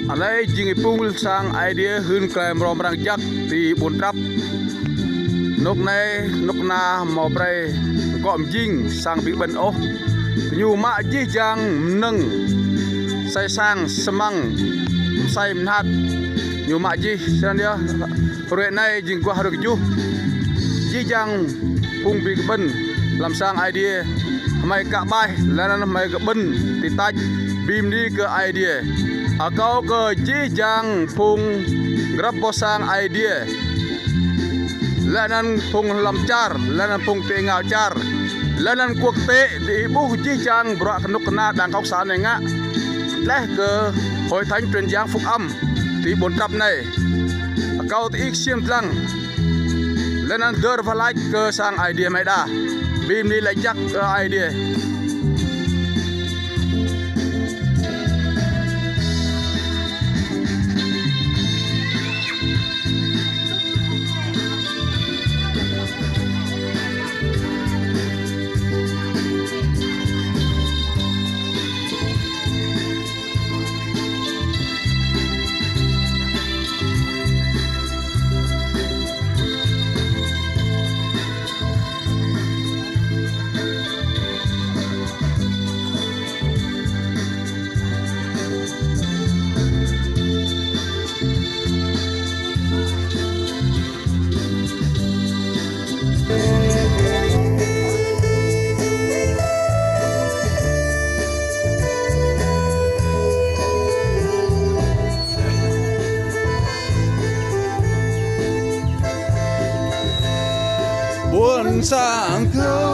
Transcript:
anh ấy chỉ pung sang idea hơn cái mồm răng chắc thì bốn trap nóc này nóc na màu bray gọm dinh sang bị bẩn ố nhiều mạ dí giang nâng say sang semang say menhat nhiều mạ dí xem dia rồi này dinh qua harus ju dí giang pung bị bẩn làm sang idea mày cả bài lên mày cả bẩn thì tách bim đi ke idea akau ke ji jang phung grab bosang idea lanan phung lamcar lanan phung te ngao char lanan quốc tế thì ibu ji jang bro kenuk kena dan kau sa này ngạ leh ke hội thánh truyền giảng phúc âm thì 400 này akau ti ik sim tlang lanan der valai ke sang idea mai da bim ni lajak ke idea buồn sang thương